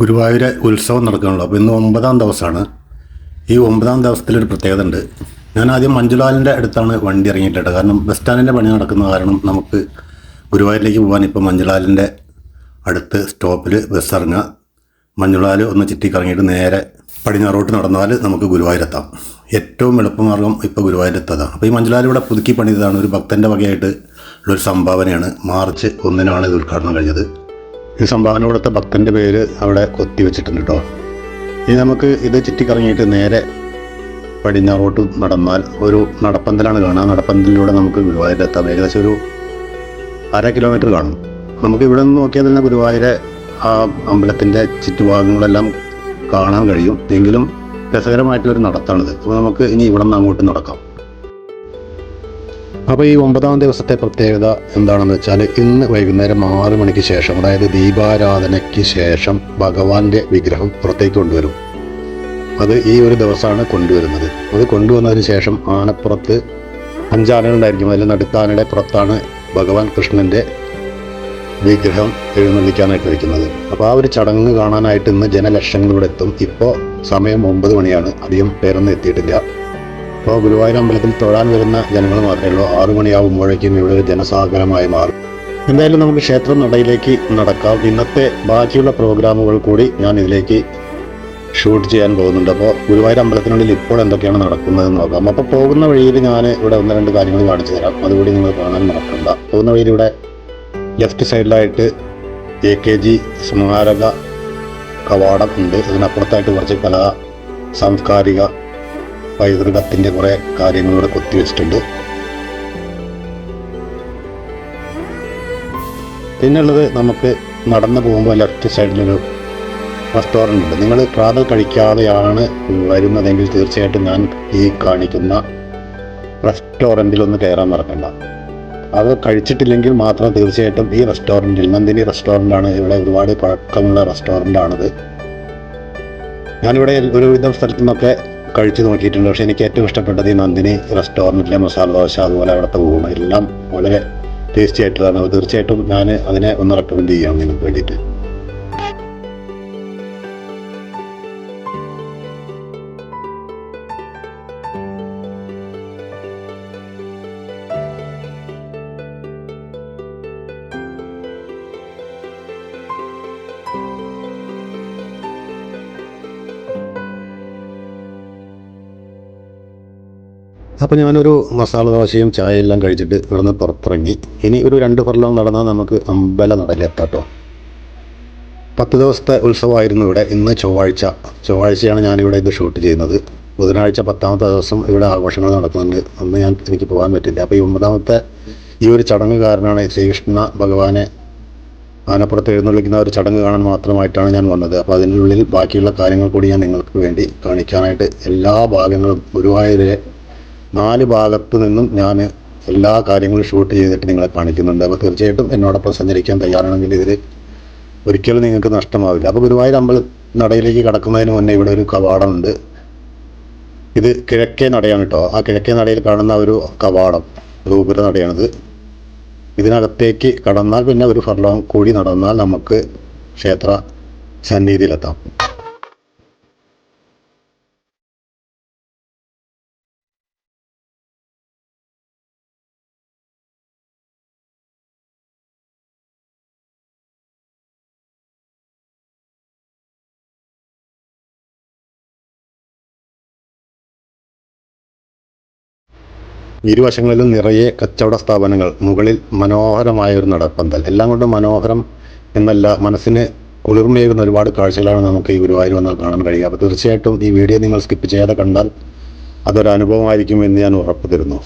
ഗുരുവായൂർ ഉത്സവം നടക്കുകയാണല്ലോ. അപ്പോൾ ഇന്ന് 9-ാം ദിവസമാണ്. ഈ 9-ാം ദിവസത്തിലൊരു പ്രത്യേകത ഉണ്ട്. ഞാൻ ആദ്യം മഞ്ജുലാലിൻ്റെ അടുത്താണ് വണ്ടി ഇറങ്ങിയിട്ടുണ്ട്. കാരണം ബസ് സ്റ്റാൻഡിൻ്റെ പണി നടക്കുന്ന കാരണം നമുക്ക് ഗുരുവായൂരിലേക്ക് പോകാൻ ഇപ്പോൾ മഞ്ജുലാലിൻ്റെ അടുത്ത് സ്റ്റോപ്പിൽ ബസ് ഇറങ്ങുക, മഞ്ജുലാൽ ഒന്ന് ചുറ്റിക്കറങ്ങിയിട്ട് നേരെ പടിഞ്ഞാറോട്ട് നടന്നാൽ നമുക്ക് ഗുരുവായൂരെത്താം. ഏറ്റവും എളുപ്പമാർഗ്ഗം ഇപ്പോൾ ഗുരുവായൂരെത്തതാണ്. അപ്പോൾ ഈ മഞ്ജുലാൽ ഇവിടെ പുതുക്കി പണിതാണ്, ഒരു ഭക്തൻ്റെ വകയായിട്ട് ഉള്ളൊരു സംഭാവനയാണ്. മാർച്ച് 1-നാണ് ഇത് ഉദ്ഘാടനം കഴിഞ്ഞത്. ഈ സംഭാവന കൊടുത്ത ഭക്തൻ്റെ പേര് അവിടെ കൊത്തി വെച്ചിട്ടുണ്ട് കേട്ടോ. ഇനി നമുക്ക് ഇത് ചുറ്റിക്കറങ്ങിയിട്ട് നേരെ പടിഞ്ഞാറോട്ട് നടന്നാൽ ഒരു നടപ്പന്തലാണ് കാണുക. നടപ്പന്തലിലൂടെ നമുക്ക് ഗുരുവായൂരെത്താം. ഏകദേശം ഒരു 1/2 കിലോമീറ്റർ കാണും. നമുക്ക് ഇവിടെ നിന്ന് നോക്കിയാൽ തന്നെ ഗുരുവായൂരെ ആ അമ്പലത്തിൻ്റെ ചുറ്റുഭാഗങ്ങളെല്ലാം കാണാൻ കഴിയും. എങ്കിലും രസകരമായിട്ടുള്ളൊരു നടത്താണിത്. അപ്പോൾ നമുക്ക് ഇനി ഇവിടെ നിന്ന് അങ്ങോട്ട് നടക്കാം. അപ്പോൾ ഈ 9-ാം ദിവസത്തെ പ്രത്യേകത എന്താണെന്ന് വെച്ചാൽ, ഇന്ന് വൈകുന്നേരം 6 മണിക്ക് ശേഷം, അതായത് ദീപാരാധനയ്ക്ക് ശേഷം ഭഗവാന്റെ വിഗ്രഹം പുറത്തേക്ക് കൊണ്ടുവരും. അത് ഈ ഒരു ദിവസമാണ് കൊണ്ടുവരുന്നത്. അത് കൊണ്ടുവന്നതിന് ശേഷം ആനപ്പുറത്ത് 5 ആനകളുണ്ടായിരിക്കും. അതിൽ നടുത്ത ആനയുടെ പുറത്താണ് ഭഗവാൻ കൃഷ്ണൻ്റെ വിഗ്രഹം എഴുന്നള്ളിക്കാനായിട്ട് വയ്ക്കുന്നത്. അപ്പോൾ ആ ഒരു ചടങ്ങ് കാണാനായിട്ട് ഇന്ന് ജനലക്ഷങ്ങളിലൂടെ എത്തും. ഇപ്പോൾ സമയം 9 മണിയാണ്. അധികം പേരൊന്നും എത്തിയിട്ടില്ല. അപ്പോൾ ഗുരുവായൂർ അമ്പലത്തിൽ തൊഴാൻ വരുന്ന ജനങ്ങൾ മാത്രമേ ഉള്ളൂ. 6 മണിയാകുമ്പോഴേക്കും ഇവിടെ ഒരു ജനസാഗരമായി മാറും. എന്തായാലും നമുക്ക് ക്ഷേത്രം നടയിലേക്ക് നടക്കാം. ഇന്നത്തെ ബാക്കിയുള്ള പ്രോഗ്രാമുകൾ കൂടി ഞാൻ ഇതിലേക്ക് ഷൂട്ട് ചെയ്യാൻ പോകുന്നുണ്ട്. അപ്പോൾ ഗുരുവായൂർ അമ്പലത്തിനുള്ളിൽ ഇപ്പോൾ എന്തൊക്കെയാണ് നടക്കുന്നതെന്ന് നോക്കാം. അപ്പോൾ പോകുന്ന വഴിയിൽ ഞാൻ ഇവിടെ 1-2 കാര്യങ്ങൾ കാണിച്ചു തരാം. അതുകൂടി നിങ്ങൾ കാണാൻ മറക്കണ്ട. പോകുന്ന വഴിയിൽ ഇവിടെ ലെഫ്റ്റ് സൈഡിലായിട്ട് AKG സ്മാരക കവാടം ഉണ്ട്. അതിനപ്പുറത്തായിട്ട് കുറച്ച് കലാ സാംസ്കാരിക പൈതൃകത്തിൻ്റെ കുറേ കാര്യങ്ങളിവിടെ കൊത്തിവെച്ചിട്ടുണ്ട്. പിന്നുള്ളത് നമുക്ക് നടന്നു പോകുമ്പോൾ ലെഫ്റ്റ് സൈഡിലൊരു റെസ്റ്റോറൻ്റ് ഉണ്ട്. നിങ്ങൾ പ്രാതൽ കഴിക്കാതെയാണ് വരുന്നതെങ്കിൽ തീർച്ചയായിട്ടും ഞാൻ ഈ കാണിക്കുന്ന റെസ്റ്റോറൻറ്റിലൊന്ന് കയറാൻ മറക്കണ്ട. അത് കഴിച്ചിട്ടില്ലെങ്കിൽ മാത്രം തീർച്ചയായിട്ടും ഈ റെസ്റ്റോറൻറ്റിൽ, നന്ദിനി റെസ്റ്റോറൻ്റാണ്, ഇവിടെ ഒരുപാട് പഴക്കമുള്ള റെസ്റ്റോറൻ്റാണിത്. ഞാനിവിടെ ഒരുവിധം സ്ഥലത്തു നിന്നൊക്കെ കഴിച്ചു നോക്കിയിട്ടുണ്ട്. പക്ഷേ എനിക്ക് ഏറ്റവും ഇഷ്ടപ്പെട്ടത് ഈ നന്ദിനി റെസ്റ്റോറൻറ്റിലെ മസാല ദോശ, അതുപോലെ അവിടുത്തെ ഊണ് എല്ലാം വളരെ ടേസ്റ്റി ആയിട്ടുള്ളതാണ്. തീർച്ചയായിട്ടും ഞാൻ അതിനെ ഒന്ന് റെക്കമെൻഡ് ചെയ്യാം നിങ്ങൾക്ക് വേണ്ടിയിട്ട്. അപ്പോൾ ഞാനൊരു മസാല ദോശയും ചായയെല്ലാം കഴിച്ചിട്ട് ഇവിടുന്ന് പുറത്തിറങ്ങി. ഇനി ഒരു 2 ഫർലോങ് നടന്നാൽ നമുക്ക് അമ്പല നടയിലെത്താം കേട്ടോ. 10 ദിവസത്തെ ഉത്സവമായിരുന്നു ഇവിടെ. ഇന്ന് ചൊവ്വാഴ്ചയാണ് ഞാനിവിടെ ഇത് ഷൂട്ട് ചെയ്യുന്നത്. ബുധനാഴ്ച 10-ാമത്തെ ദിവസം ഇവിടെ ആഘോഷങ്ങൾ നടക്കുന്നുണ്ട്. അന്ന് എനിക്ക് പോകാൻ പറ്റില്ല. അപ്പോൾ ഈ 9-ാമത്തെ ഈ ഒരു ചടങ്ങ് കാരണമാണ് ശ്രീകൃഷ്ണ ഭഗവാനെ ആനപ്പുറത്ത് എഴുന്നള്ളിക്കുന്ന ഒരു ചടങ്ങ് കാണാൻ മാത്രമായിട്ടാണ് ഞാൻ വന്നത്. അപ്പോൾ അതിനുള്ളിൽ ബാക്കിയുള്ള കാര്യങ്ങൾ കൂടി ഞാൻ നിങ്ങൾക്ക് വേണ്ടി കാണിക്കാനായിട്ട് എല്ലാ ഭാഗങ്ങളും ഗുരുവായൂരിലെ 4 ഭാഗത്തു നിന്നും ഞാൻ എല്ലാ കാര്യങ്ങളും ഷൂട്ട് ചെയ്തിട്ട് നിങ്ങളെ കാണിക്കുന്നുണ്ട്. അപ്പോൾ തീർച്ചയായിട്ടും എന്നോടൊപ്പം സഞ്ചരിക്കാൻ തയ്യാറാണെങ്കിൽ ഇതിൽ ഒരിക്കലും നിങ്ങൾക്ക് നഷ്ടമാവില്ല. അപ്പോൾ ഗുരുവായൂർ നടയിലേക്ക് കടക്കുന്നതിന് മുന്നേ ഇവിടെ ഒരു കവാടമുണ്ട്. ഇത് കിഴക്കേ നടയാണ് കേട്ടോ. ആ കിഴക്കേ നടയിൽ കാണുന്ന ഒരു കവാടം ഗോപുര നടയാണിത്. ഇതിനകത്തേക്ക് കടന്നാൽ പിന്നെ ഒരു ഫർലോങ് കൂടി നടന്നാൽ നമുക്ക് ക്ഷേത്ര സന്നിധിയിലെത്താം. ഇരുവശങ്ങളിലും നിറയെ കച്ചവട സ്ഥാപനങ്ങൾ, മുകളിൽ മനോഹരമായ ഒരു നടപ്പന്തൽ. എല്ലാം കൊണ്ടും മനോഹരം എന്നല്ല, മനസ്സിന് കുളിർമയേകുന്ന ഒരുപാട് കാഴ്ചകളാണ് നമുക്ക് ഈ ഗുരുവായൂർ വന്നാൽ കാണാൻ കഴിയുക. അപ്പോൾ തീർച്ചയായിട്ടും ഈ വീഡിയോ നിങ്ങൾ സ്കിപ്പ് ചെയ്യാതെ കണ്ടാൽ അതൊരു അനുഭവമായിരിക്കും എന്ന് ഞാൻ ഉറപ്പ് തരുന്നു.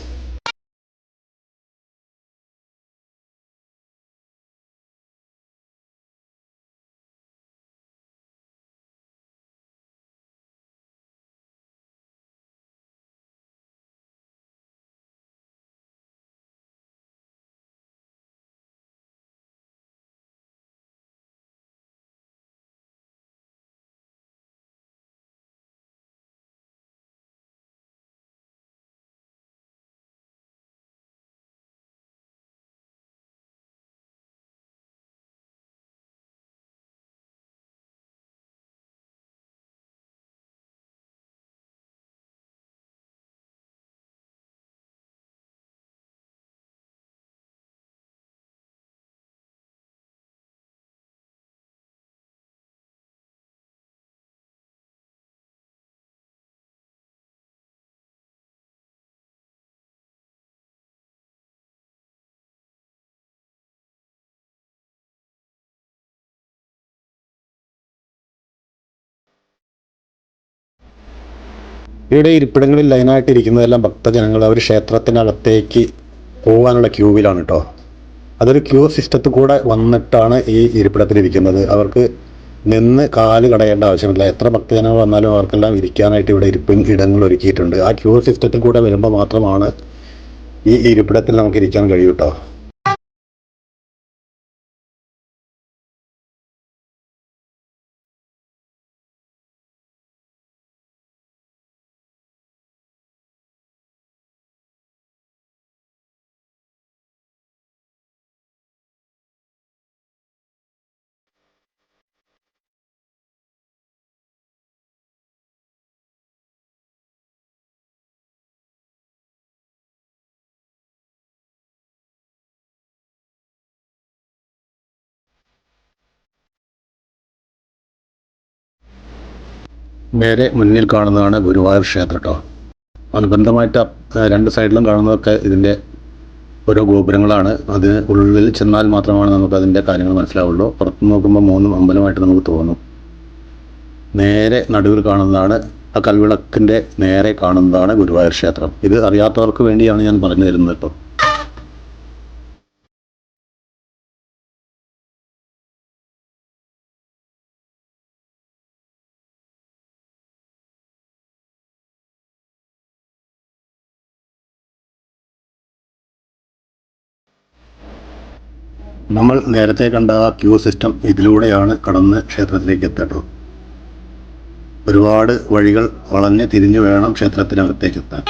ഇവിടെ ഇരിപ്പിടങ്ങളിൽ ലൈനായിട്ട് ഇരിക്കുന്നതെല്ലാം ഭക്തജനങ്ങൾ അവർ ക്ഷേത്രത്തിനകത്തേക്ക് പോകാനുള്ള ക്യൂവിലാണ് കേട്ടോ. അതൊരു ക്യൂ സിസ്റ്റത്തിൽ കൂടെ വന്നിട്ടാണ് ഈ ഇരിപ്പിടത്തിലിരിക്കുന്നത്. അവർക്ക് നിന്ന് കാല് കടയേണ്ട ആവശ്യമില്ല. എത്ര ഭക്തജനങ്ങൾ വന്നാലും അവർക്കെല്ലാം ഇരിക്കാനായിട്ട് ഇവിടെ ഇടങ്ങൾ ഒരുക്കിയിട്ടുണ്ട്. ആ ക്യൂ സിസ്റ്റത്തിൽ കൂടെ വരുമ്പോൾ മാത്രമാണ് ഈ ഇരിപ്പിടത്തിൽ നമുക്ക് ഇരിക്കാൻ കഴിയും കേട്ടോ. നേരെ മുന്നിൽ കാണുന്നതാണ് ഗുരുവായൂർ ക്ഷേത്രം കേട്ടോ. അനുബന്ധമായിട്ട് രണ്ട് സൈഡിലും കാണുന്നതൊക്കെ ഇതിൻ്റെ ഓരോ ഗോപുരങ്ങളാണ്. അതിന് ഉള്ളിൽ ചെന്നാൽ മാത്രമാണ് നമുക്ക് അതിൻ്റെ കാര്യങ്ങൾ മനസ്സിലാവുള്ളൂ. പുറത്ത് നോക്കുമ്പോൾ മൂന്നും അമ്പലമായിട്ട് നമുക്ക് തോന്നും. നേരെ നടുവിൽ കാണുന്നതാണ്, ആ കൽവിളക്കിൻ്റെ നേരെ കാണുന്നതാണ് ഗുരുവായൂർ ക്ഷേത്രം. ഇത് അറിയാത്തവർക്ക് വേണ്ടിയാണ് ഞാൻ പറഞ്ഞു തരുന്നത് കേട്ടോ. നമ്മൾ നേരത്തെ കണ്ട ആ ക്യൂ സിസ്റ്റം ഇതിലൂടെയാണ് കടന്ന് ക്ഷേത്രത്തിലേക്ക് എത്തേണ്ടത്. ഒരുപാട് വഴികൾ വളഞ്ഞ് തിരിഞ്ഞു വേണം ക്ഷേത്രത്തിനകത്തേക്ക് എത്താൻ.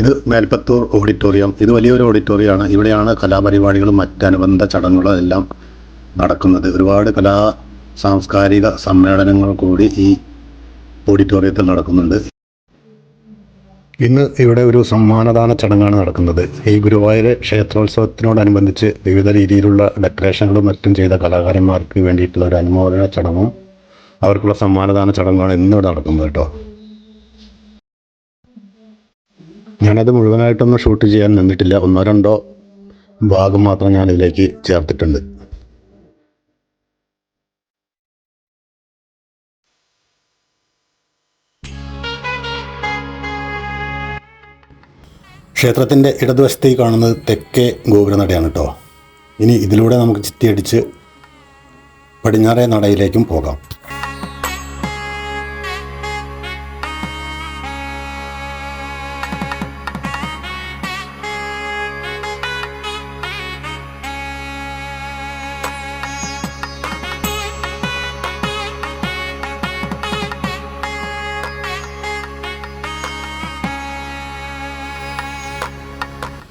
ഇത് മേൽപ്പത്തൂർ ഓഡിറ്റോറിയം. ഇത് വലിയൊരു ഓഡിറ്റോറിയമാണ്. ഇവിടെയാണ് കലാപരിപാടികളും മറ്റനുബന്ധ ചടങ്ങുകളും എല്ലാം നടക്കുന്നത്. ഒരുപാട് സാംസ്കാരിക സമ്മേളനങ്ങൾ കൂടി ഈ ഓഡിറ്റോറിയത്തിൽ നടക്കുന്നുണ്ട്. ഇന്ന് ഇവിടെ ഒരു സമ്മാനദാന ചടങ്ങാണ് നടക്കുന്നത്. ഈ ഗുരുവായൂർ ക്ഷേത്രോത്സവത്തിനോടനുബന്ധിച്ച് വിവിധ രീതിയിലുള്ള ഡെക്കറേഷനുകളും മറ്റും ചെയ്ത കലാകാരന്മാർക്ക് വേണ്ടിയിട്ടുള്ള ഒരു അനുമോദന ചടങ്ങും അവർക്കുള്ള സമ്മാനദാന ചടങ്ങാണ് ഇന്നിവിടെ നടക്കുന്നത് കേട്ടോ. ഞാനത് മുഴുവനായിട്ടൊന്നും ഷൂട്ട് ചെയ്യാൻ നിന്നിട്ടില്ല. 1-2 ഭാഗം മാത്രം ഞാൻ ഇതിലേക്ക് ചേർത്തിട്ടുണ്ട്. ക്ഷേത്രത്തിൻ്റെ ഇടതുവശത്തേക്ക് കാണുന്നത് തെക്കേ ഗോപുരനടയാണ് കേട്ടോ. ഇനി ഇതിലൂടെ നമുക്ക് ചുറ്റിയടിച്ച് പടിഞ്ഞാറേ നടയിലേക്കും പോകാം.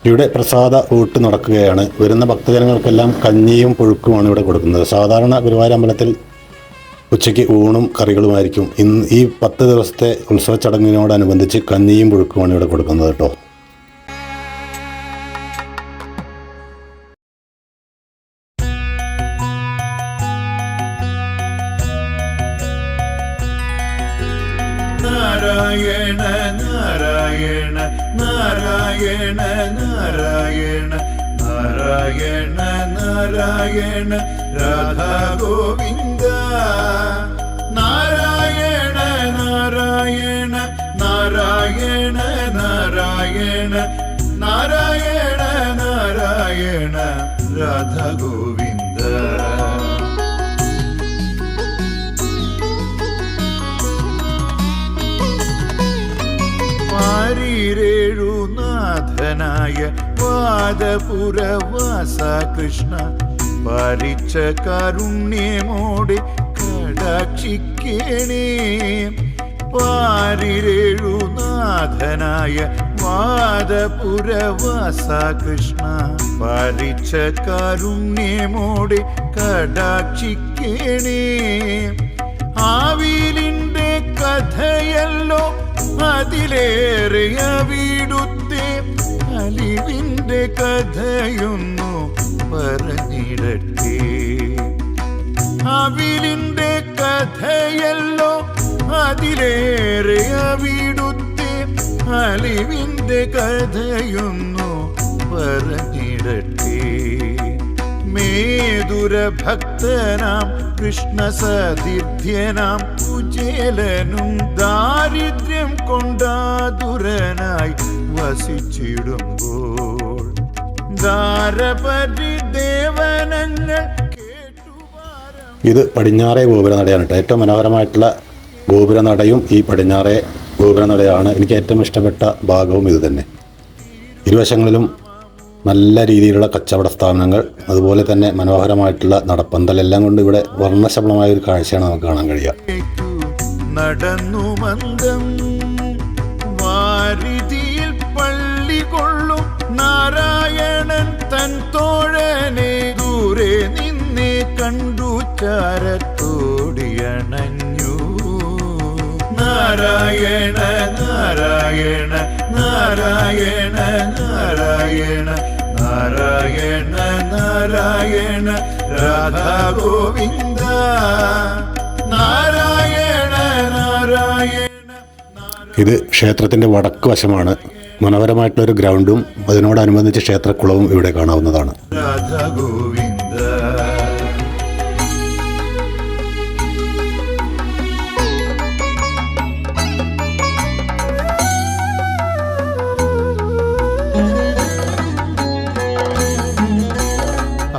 ഇവിടെ പ്രസാദ ഊട്ട് നടക്കുകയാണ്. വരുന്ന ഭക്തജനങ്ങൾക്കെല്ലാം കഞ്ഞിയും പുഴുക്കുമാണ് ഇവിടെ കൊടുക്കുന്നത്. സാധാരണ ഗുരുവായൂർ അമ്പലത്തിൽ ഉച്ചയ്ക്ക് ഊണും കറികളുമായിരിക്കും. ഈ 10 ദിവസത്തെ ഉത്സവ ചടങ്ങിനോടനുബന്ധിച്ച് കഞ്ഞിയും പുഴുക്കുമാണ് ഇവിടെ കൊടുക്കുന്നത് കേട്ടോ. നാരായണ നാരായണ നാരായണ നാരായണ നാരായണ നാരായണ രാധാ ഗോവിന്ദ നാരായണ നാരായണ നാരായണ നാരായണ നാരായണ നാരായണ രാധാ ഗോവിന്ദ. നാഥനായ വാദപുരവാസ കൃഷ്ണ പരിച്ച കാരുണ്യമോടെ കടാക്ഷിക്കണേ. പാരിരേഴുനാഥനായ വാദപുരവാസ കൃഷ്ണ പരിച്ച കാരുണ്യമോടെ കടാക്ഷിക്കണേ. ആവിലിൻ്റെ കഥയല്ലോ അതിലേറെ അവിടുത്തെ അലിവിൻ്റെ കഥയൊന്നു പറഞ്ഞിടട്ടെ. അവിലിൻ്റെ കഥയല്ലോ അതിലേറെ അവിടുത്തെ അലിവിൻ്റെ കഥയൊന്നു പറഞ്ഞിടട്ടെ. മേതുരഭക്തനാം കൃഷ്ണസതീർത്ഥ്യനാം കുചേലനും ദാരിദ്ര്യം കൊണ്ടാതുരനായി വസിച്ചിടുമ്പോൾ ദാരപരിദേവനങ്ങൾ ഇത് പടിഞ്ഞാറേ ഗോപുരനടയാണ് കേട്ടോ. ഏറ്റവും മനോഹരമായിട്ടുള്ള ഗോപുരനടയും ഈ പടിഞ്ഞാറേ ഗോപുരനടയാണ്. എനിക്ക് ഏറ്റവും ഇഷ്ടപ്പെട്ട ഭാഗവും ഇത് തന്നെ. ഇരുവശങ്ങളിലും നല്ല രീതിയിലുള്ള കച്ചവട സ്ഥാപനങ്ങൾ, അതുപോലെ തന്നെ മനോഹരമായിട്ടുള്ള നടപ്പന്തൽ, എല്ലാം കൊണ്ട് ഇവിടെ വർണ്ണശബളമായ ഒരു കാഴ്ചയാണ് നമുക്ക് കാണാൻ കഴിയുക. നടന്നു മന്ദം വാരിതിയിൽ പള്ളി കൊള്ളും നാരായണൻ തൻ തോഴനെ ദൂരെ നിന്നെ കണ്ടു ചാരത്തോടിയണഞ്ഞു. നാരായണ നാരായണ നാരായണ നാരായണ നാരായണ നാരായണ രാധാ ഗോവിന്ദ നാരായണ നാരായണ. ഇത് ക്ഷേത്രത്തിൻ്റെ വടക്ക് വശമാണ്. മനോഹരമായിട്ടുള്ളൊരു ഗ്രൗണ്ടും അതിനോടനുബന്ധിച്ച് ക്ഷേത്രക്കുളവും ഇവിടെ കാണാവുന്നതാണ്. രാധാ ഗോവിന്ദ.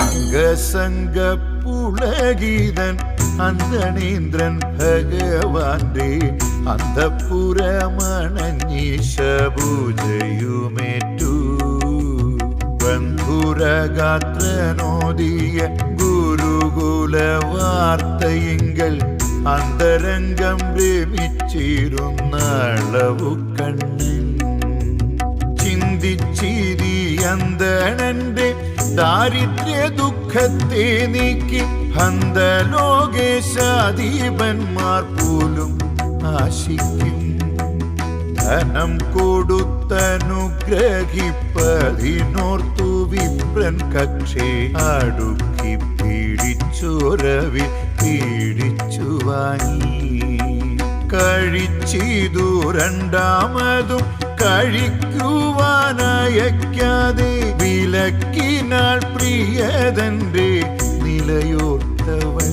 അംഗസംഗ പുളഗീതൻ അന്തണീന്ദ്രൻ ഭഗവാന്റെ അന്തഃപുരമണഞ്ഞീശപൂജയുമേറ്റു. ബന്ധുരഗാത്രനോദിയ ഗുരുകുല വാർത്തയിങ്കൽ അന്തരംഗം രമിച്ചിരുന്നളവു കണ്ണൻ ചിന്തിച്ചിരി അന്തണന്റെ ദാരിദ്ര്യ ദുഃഖത്തെ നീക്കി ഹന്തലോകേശാദീപന്മാർ പോലും ആശിക്കും. ധനം കൊടുത്തനുഗ്രഹിപ്പതിനോർത്തു വിപ്രൻ കക്ഷേ അടുക്കി പീഡിച്ചോരവി പീഡിച്ചു വാങ്ങി. കഴിച്ചിതു രണ്ടാമതും കഴിക്കുവാനയക്കാതെ വിലക്കിനാൾ പ്രിയതന്റെ നിലയോർത്തവൾ.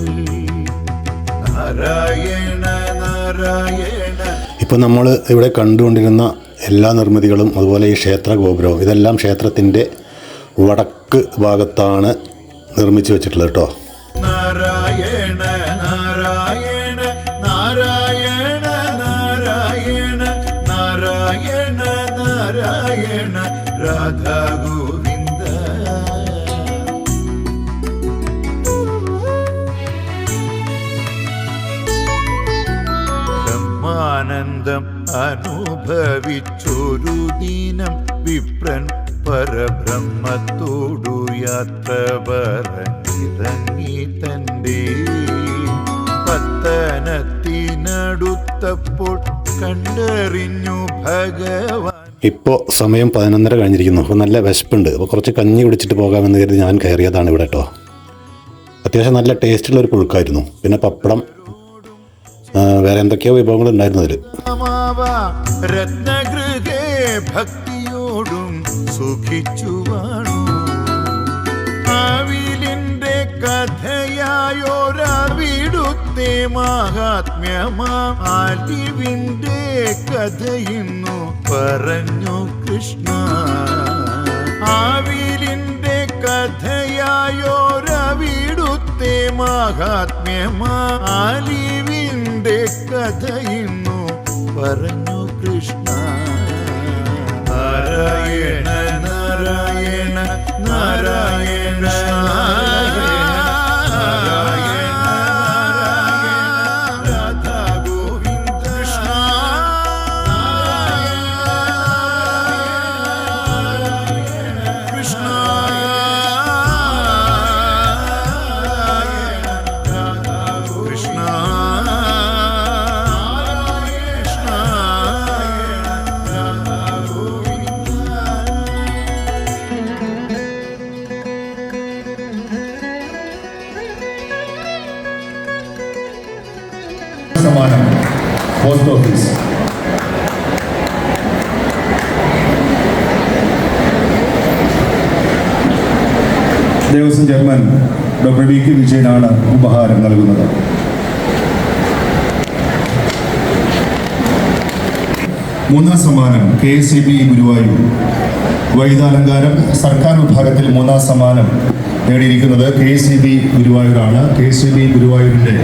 നാരായണ നാരായണ. ഇപ്പോൾ നമ്മൾ ഇവിടെ കണ്ടുകൊണ്ടിരുന്ന എല്ലാ നിർമ്മിതികളും അതുപോലെ ഈ ക്ഷേത്ര ഗോപുരവും ഇതെല്ലാം ക്ഷേത്രത്തിൻ്റെ വടക്ക് ഭാഗത്താണ് നിർമ്മിച്ചു വെച്ചിട്ടുള്ളത് കേട്ടോ. നാരായണ നാരായണ നാരായണ നാരായണ നാരായണ നാരായണ രാധാ ഗോവിന്ദ. ബ്രഹ്മാനന്ദം അനുഭവിച്ചൊരു ദിനം വിപ്രൻ പരബ്രഹ്മത്തോടു യാത്ര പറഞ്ഞിറങ്ങി തന്റെ പത്തനത്തിനടുത്തപ്പോൾ കണ്ടറിഞ്ഞു ഭഗവാൻ. ഇപ്പോൾ സമയം 11:30 കഴിഞ്ഞിരിക്കുന്നു. അപ്പോൾ നല്ല വിശപ്പുണ്ട്. അപ്പോൾ കുറച്ച് കഞ്ഞി കുടിച്ചിട്ട് പോകാമെന്ന് കരുതി ഞാൻ കയറിയതാണ് ഇവിടെ കേട്ടോ. അത്യാവശ്യം നല്ല ടേസ്റ്റുള്ളൊരു പുഴുക്കായിരുന്നു. പിന്നെ പപ്പടം, വേറെ എന്തൊക്കെയോ വിഭവങ്ങൾ ഉണ്ടായിരുന്നു അതിൽ. രത്നഗൃഹേ ഭക്തിയോടും സുഖിച്ചു വാണു. ആവിലിന്റെ കഥയായോരവിടുത്തെ മഹാത്മ്യമാം അലിവിന്റെ കഥയിന്നു പറഞ്ഞു കൃഷ്ണ. ആവിലിന്റെ കഥയായോരവിടുത്തെ മഹാത്മ്യമാം അലിവിന്റെ കഥയിന്നു പറഞ്ഞു കൃഷ്ണ. നാരായണ നാരായണ നാരായണ നാരായണ രാധാ ഗോവിന്ദ. കൃഷ്ണ കൃഷ്ണ കൃഷ്ണ. സമ്മാനം post office. Devaswom chairman doctor V K വിജയനാണ് ഉപഹാരം നൽകുന്നത്. മൂന്നാം സമ്മാനം KSEB ഗുരുവായൂർ. വൈദ്യാലങ്കാരം സർക്കാർ വിഭാഗത്തിൽ മൂന്നാം സമ്മാനം നേടിയിരിക്കുന്നത് KSEB ഗുരുവായൂരാണ്. KSEB ഗുരുവായൂരിൻ്റെ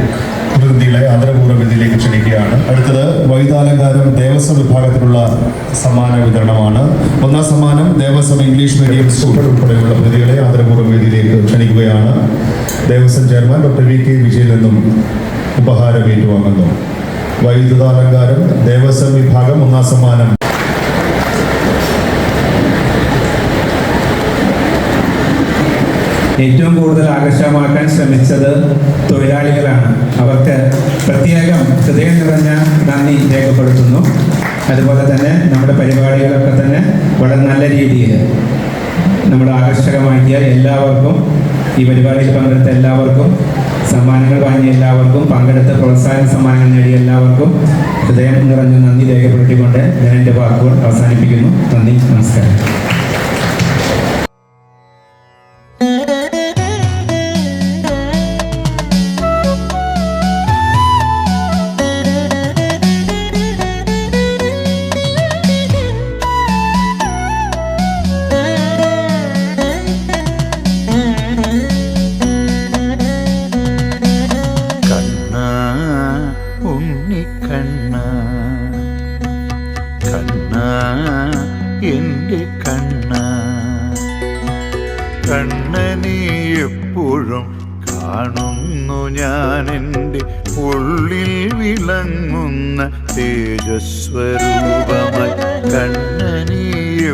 പ്രതിനിധികളെ ആദരപൂർവ്വ വേദിയിലേക്ക് ക്ഷണിക്കുകയാണ്. അടുത്തത് വൈദ്യാലങ്കാരം ദേവസ്വം വിഭാഗത്തിലുള്ള സമ്മാന വിതരണമാണ്. ഒന്നാം സമ്മാനം ദേവസ്വം ഇംഗ്ലീഷ് മീഡിയം സ്കൂൾ ഉൾപ്പെടെയുള്ള പ്രതിനിധികളെ ആദരപൂർവ്വ വേദിയിലേക്ക് ക്ഷണിക്കുകയാണ്. Devaswom chairman doctor V K Vijayan നിന്നും ഉപഹാരം ഏറ്റുവാങ്ങുന്നു. വൈദ്യുതാലങ്കാരം ദേവസ്വം വിഭാഗം ഒന്നാം സമ്മാനം. ഏറ്റവും കൂടുതൽ ആകർഷകമാക്കാൻ ശ്രമിച്ചത് തൊഴിലാളികളാണ്. അവർക്ക് പ്രത്യേകം ഹൃദയം നിറഞ്ഞ നന്ദി രേഖപ്പെടുത്തുന്നു. അതുപോലെ തന്നെ നമ്മുടെ പരിപാടികളൊക്കെ തന്നെ വളരെ നല്ല രീതിയിൽ നമ്മൾ ആകർഷകമാക്കിയ എല്ലാവർക്കും, ഈ പരിപാടിയിൽ പങ്കെടുത്ത എല്ലാവർക്കും, സമ്മാനങ്ങൾ വാങ്ങിയ എല്ലാവർക്കും, പങ്കെടുത്ത പ്രോത്സാഹന സമ്മാനങ്ങൾ നേടിയ എല്ലാവർക്കും ഹൃദയം നിറഞ്ഞ നന്ദി രേഖപ്പെടുത്തിക്കൊണ്ട് ഞാൻ എൻ്റെ വാക്കുകൾ അവസാനിപ്പിക്കുന്നു. നന്ദി, നമസ്കാരം. എൻ്റെ കണ്ണ, കണ്ണനെ എപ്പോഴും കാണുന്നു ഞാൻ എൻ്റെ ഉള്ളിൽ വിളങ്ങുന്ന തേജസ്വരൂപമായി. കണ്ണനെ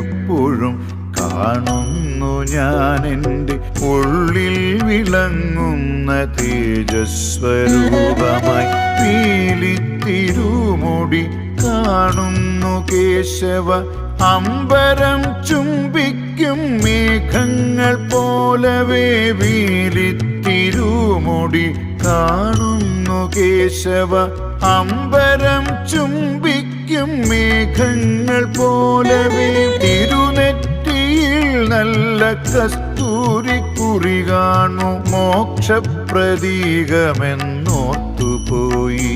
എപ്പോഴും കാണുന്നു ഞാൻ എൻ്റെ ഉള്ളിൽ വിളങ്ങുന്ന തേജസ്വരൂപമായി. പീലിത്തിരുമുടി കാണുന്നു കേശവ, അമ്പരം ചുംബിക്കും മേഘങ്ങൾ പോലവേ. വീലിത്തിരുമുടി കാണുന്നു കേശവ, അമ്പരം ചുംബിക്കും മേഘങ്ങൾ പോലവേ. തിരുനെറ്റിയിൽ നല്ല കസ്തൂരിക്കുറി കാണു, മോക്ഷപ്രതീകമെന്നോർത്തുപോയി.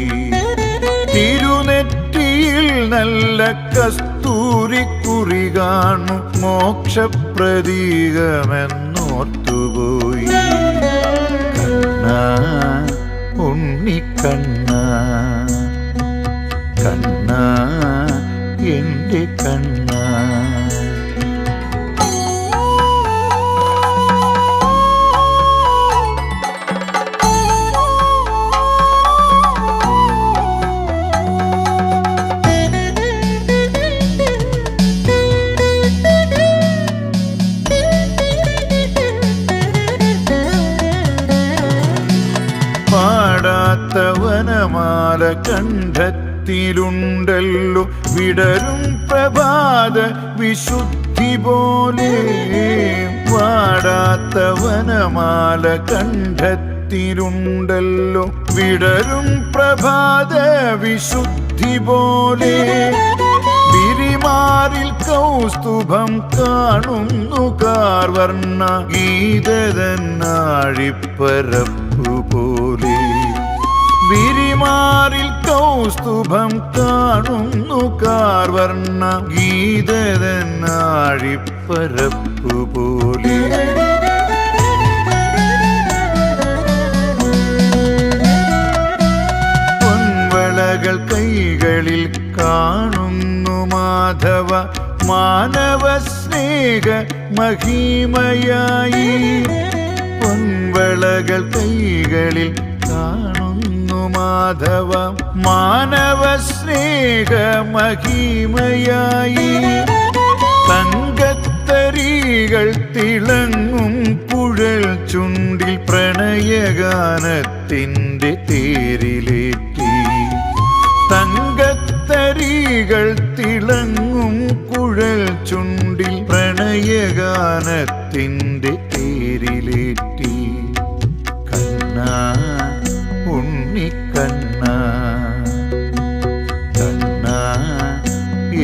തിരുനെറ്റിയിൽ നല്ല കസ്തൂരിക്കുറി കാണു, മോക്ഷപ്രതീകമെന്നോർത്തുപോയി. കണ്ണ, ഉണ്ണിക്കണ്ണ, കണ്ണ, എൻ്റെ കണ്ണ. പാടാത്തവനമാല കണ്ഠത്തിലുണ്ടല്ലോ, വിടരും പ്രഭാത വിശുദ്ധി പോലെ. പാടാത്തവനമാല കണ്ഠത്തിലുണ്ടല്ലോ, വിടരും പ്രഭാത വിശുദ്ധി പോലെ. വിരിമാറിൽ കൗസ്തുഭം കാണുന്നു കാർവർണ്ണ, ഗീതതന്നാഴിപ്പരപ്പു പോലെ. വിരിമാറിൽ കൗസ്തുഭം കാണുന്നു കാർവർണ്ണ, ഗീതതന്നാഴിപ്പരപ്പു പോലെ. പൊൻവളകൾ കൈകളിൽ കാണുന്നു മാധവ, മാനവ സ്നേഹ മഹിമയായി. പൊൻവളകൾ കൈകളിൽ കാണുന്നു മാധവ, മാനവ സ്നേഹ മഹിമയായി. തങ്കത്തരികൾ തിളങ്ങും കുഴൽ ചുണ്ടിൽ പ്രണയഗാനത്തിൻ്റെ തേരിലേറ്റി. തങ്കത്തരികൾ തിളങ്ങും കുഴൽ ചുണ്ടിൽ പ്രണയഗാനത്തിൻ്റെ തേരിലേറ്റി. കണ്ണ, ഉണ്ണിക്കണ്ണ, കണ്ണ,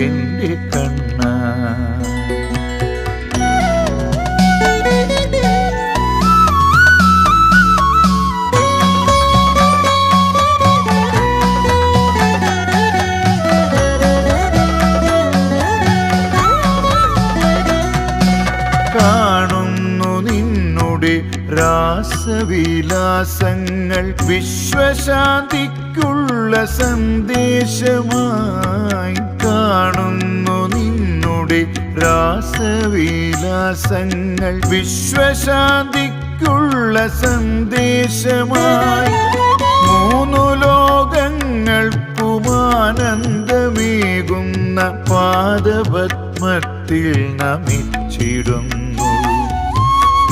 എൻ്റെ കണ്ണ. രാസവിലാസങ്ങൾ വിശ്വശാന്തിക്കുള്ള സന്ദേശമായി കാണുന്നു നിന്നുടെ രാസവിലാസങ്ങൾ വിശ്വശാന്തിക്കുള്ള സന്ദേശമായി മൂന്നു ലോകങ്ങൾക്കുമാനന്ദമേകുന്ന പാദപത്മത്തിൽ നമിച്ചിടുന്നു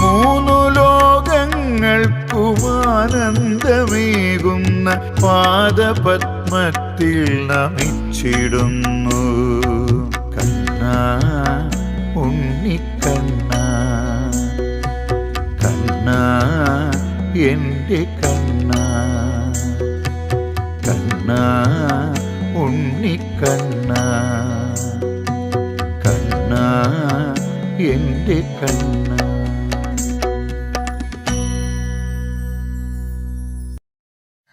മൂന്നു ലോകങ്ങൾക്കുമാനന്ദമേകുന്ന പാദപത്മത്തിൽ നമിച്ചിടുന്നു കണ്ണാ ഉണ്ണിക്കണ്ണാ കണ്ണാ എൻ്റെ കണ്ണാ കണ്ണാ ഉണ്ണിക്കണ്ണാ കണ്ണാ എൻ്റെ കണ്ണാ.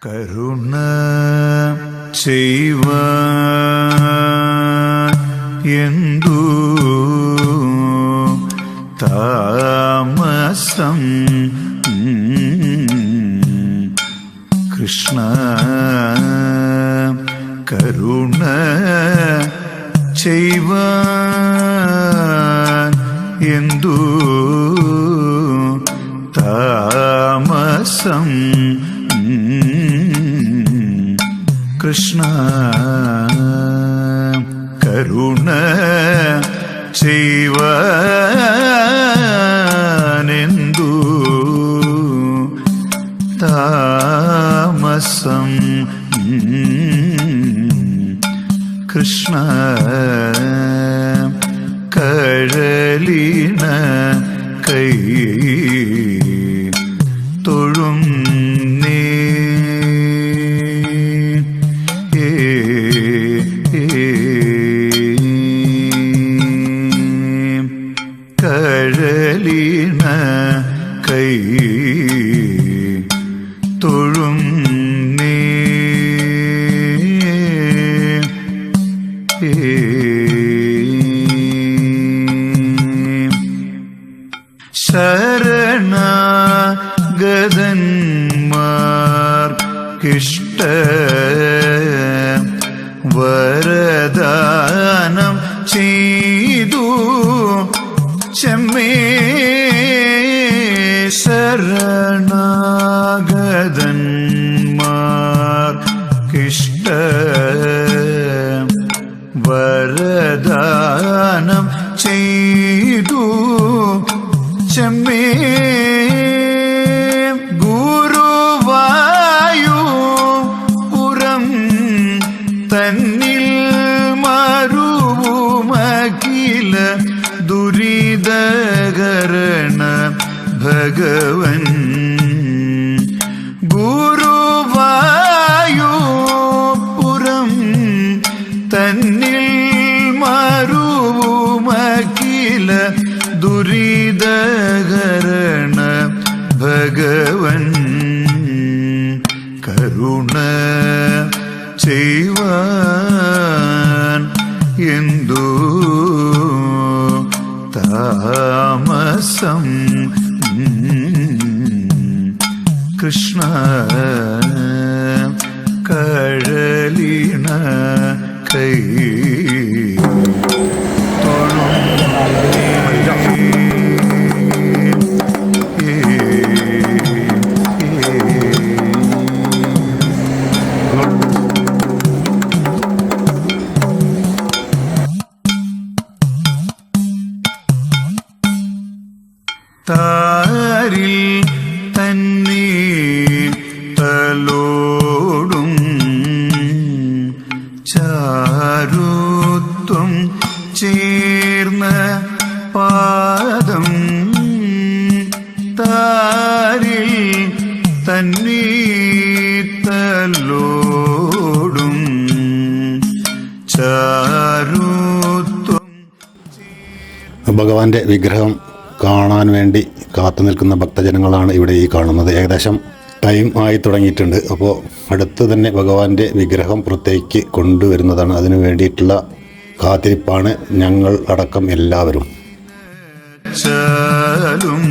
കരുണ ചെയ്യുവാൻ എന്തു താമസം കൃഷ്ണ കരുണ ചെയ്യുവാൻ എന്തു താമസം കൃഷ്ണ കരുണ ചെയ്യുവാനെന്തു താമസം കൃഷ്ണ കഴലിന കൈ തൊഴും കഴലിന കൈ തൊഴും ശരണാഗതന്മാർക്കിഷ്ട വരദാനം ചെയ്തു ചെമ്മേ ശരണാഗതന്മാർക്കിഷ്ട വരദാനം ചെയ്തു ചെമ്മേ ഗുരുവായൂപുരം തന്നിൽ മരുവുമഖില ദുരിതകരണ ഭഗവൻ ഗുരുവായൂപുരം തന്നിൽ മരുവുമഖില ദുരിതകരണ ഭഗവൻ കരുണ ചെയ്യുവാൻ എന്തു താമസം കൃഷ്ണ കഴലിന കൈ താരിൽ തന്നെ തലോടും ചാരുത്വം ചേർന്ന പാദം താരിൽ തന്നെ തലോടും ചാരുത്വം. ഭഗവാന്റെ വിഗ്രഹം കാണാൻ വേണ്ടി കാത്തു നിൽക്കുന്ന ഭക്തജനങ്ങളാണ് ഇവിടെ ഈ കാണുന്നത്. ഏകദേശം ടൈം ആയി തുടങ്ങിയിട്ടുണ്ട്. അപ്പോൾ അടുത്ത് തന്നെ ഭഗവാന്റെ വിഗ്രഹം പുറത്തേക്ക് കൊണ്ടുവരുന്നതാണ്. അതിനു വേണ്ടിയിട്ടുള്ള കാത്തിരിപ്പാണ് ഞങ്ങൾ അടക്കം എല്ലാവരും. ചാലും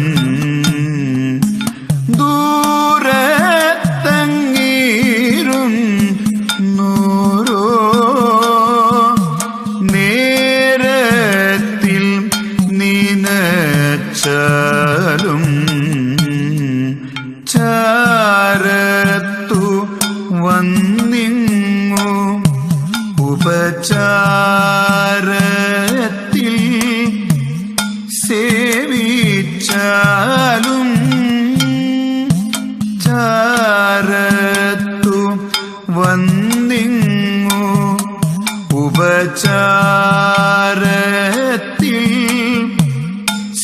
ഉപചാരത്തിൽ സേവിച്ചാലും ചാരത്തു വന്നിങ്ങു ഉപചാരത്തിൽ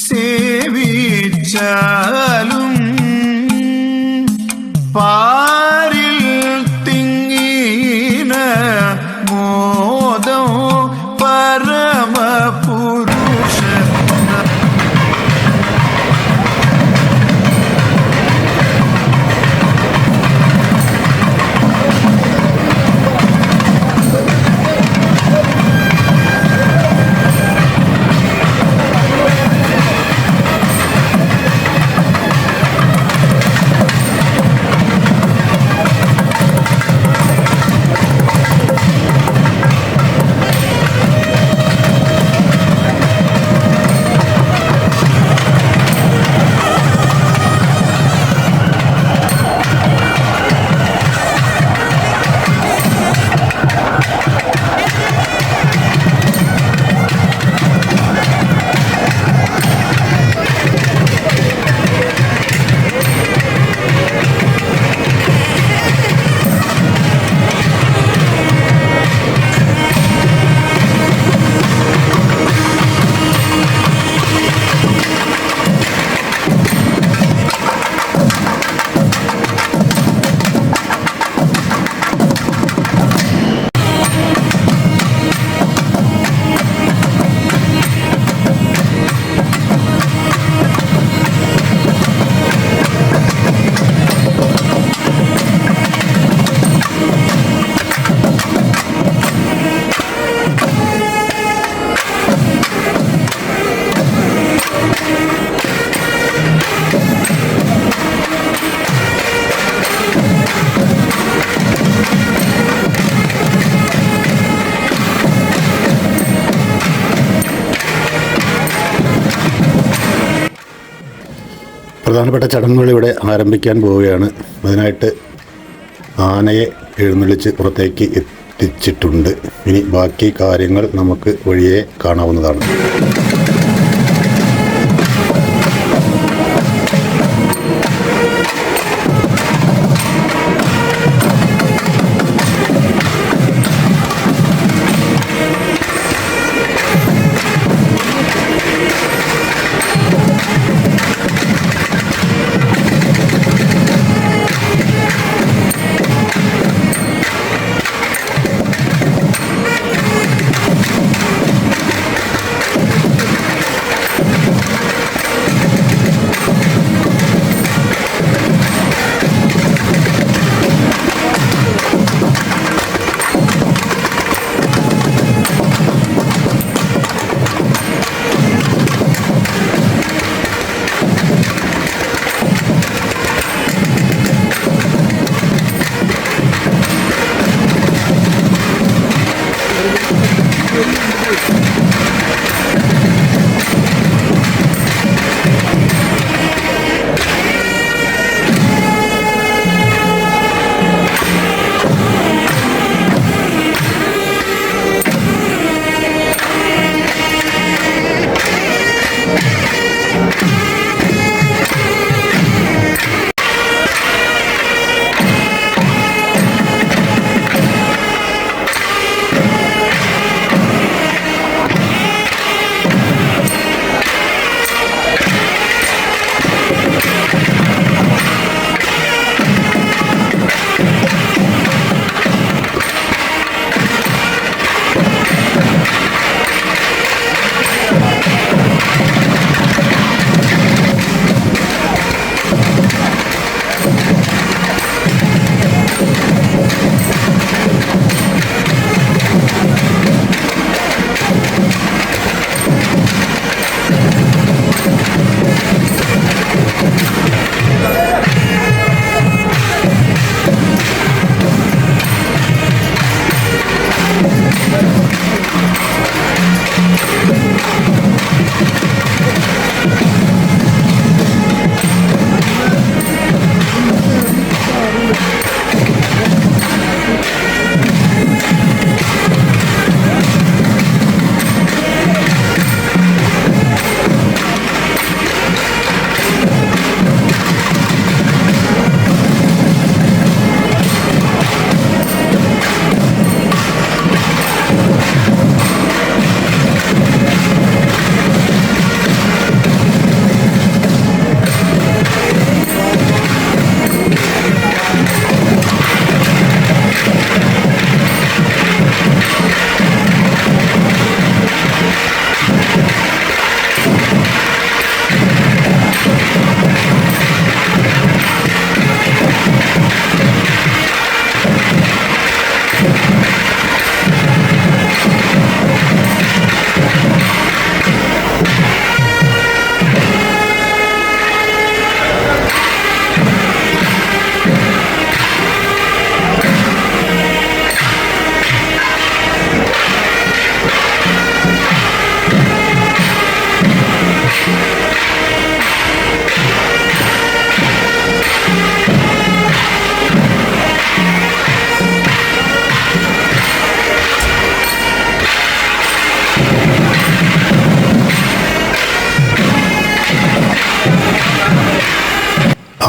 സേവിച്ചാലും പാരിൽ തിങ്ങീന മോദം പരമപുരുഷ പ്രധാനപ്പെട്ട ചടങ്ങുകൾ ഇവിടെ ആരംഭിക്കാൻ പോവുകയാണ്. അതിനായിട്ട് ആനയെ എഴുന്നള്ളിച്ച് പുറത്തേക്ക് എത്തിച്ചിട്ടുണ്ട്. ഇനി ബാക്കി കാര്യങ്ങൾ നമുക്ക് വഴിയെ കാണാവുന്നതാണ്.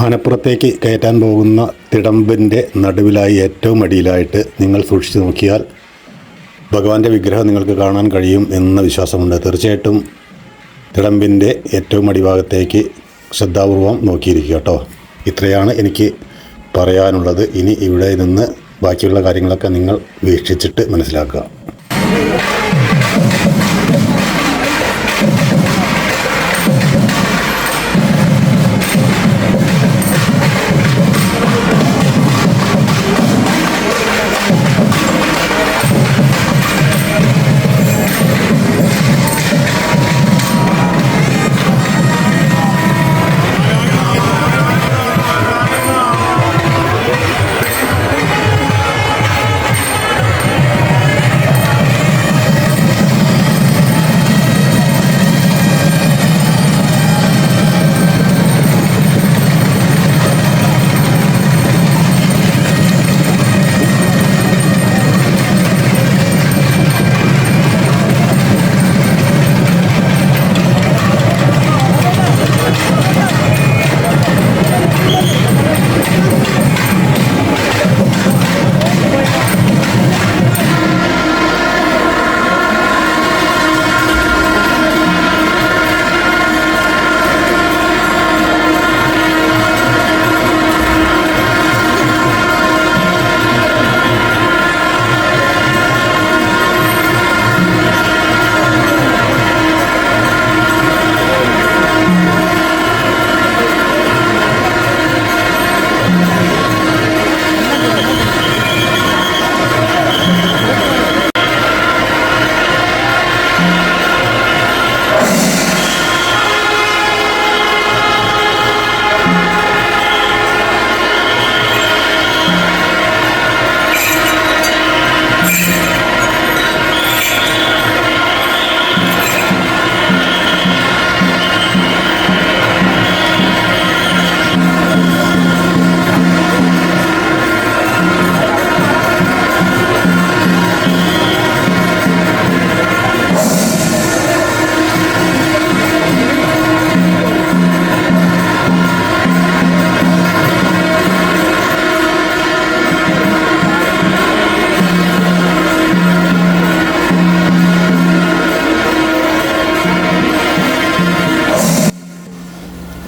ആനപ്പുറത്തേക്ക് കയറ്റാൻ പോകുന്ന തിടമ്പിൻ്റെ നടുവിലായി ഏറ്റവും അടിയിലായിട്ട് നിങ്ങൾ സൂക്ഷിച്ചു നോക്കിയാൽ ഭഗവാന്റെ വിഗ്രഹം നിങ്ങൾക്ക് കാണാൻ കഴിയും എന്ന വിശ്വാസമുണ്ട്. തീർച്ചയായിട്ടും തിടമ്പിൻ്റെ ഏറ്റവും അടിഭാഗത്തേക്ക് ശ്രദ്ധാപൂർവം നോക്കിയിരിക്കുക കേട്ടോ. ഇത്രയാണ് എനിക്ക് പറയാനുള്ളത്. ഇനി ഇവിടെ നിന്ന് ബാക്കിയുള്ള കാര്യങ്ങളൊക്കെ നിങ്ങൾ വീക്ഷിച്ചിട്ട് മനസ്സിലാക്കുക.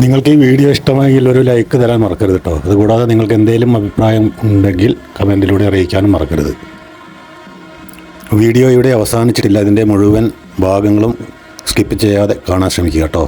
നിങ്ങൾക്ക് ഈ വീഡിയോ ഇഷ്ടമായെങ്കിൽ ഒരു ലൈക്ക് തരാൻ മറക്കരുത് കേട്ടോ. അതുകൂടാതെ നിങ്ങൾക്ക് എന്തെങ്കിലും അഭിപ്രായം ഉണ്ടെങ്കിൽ കമൻറ്റിലൂടെ അറിയിക്കാനും മറക്കരുത്. വീഡിയോ ഇവിടെ അവസാനിച്ചിട്ടില്ല. ഇതിൻ്റെ മുഴുവൻ ഭാഗങ്ങളും സ്കിപ്പ് ചെയ്യാതെ കാണാൻ ശ്രമിക്കുക കേട്ടോ.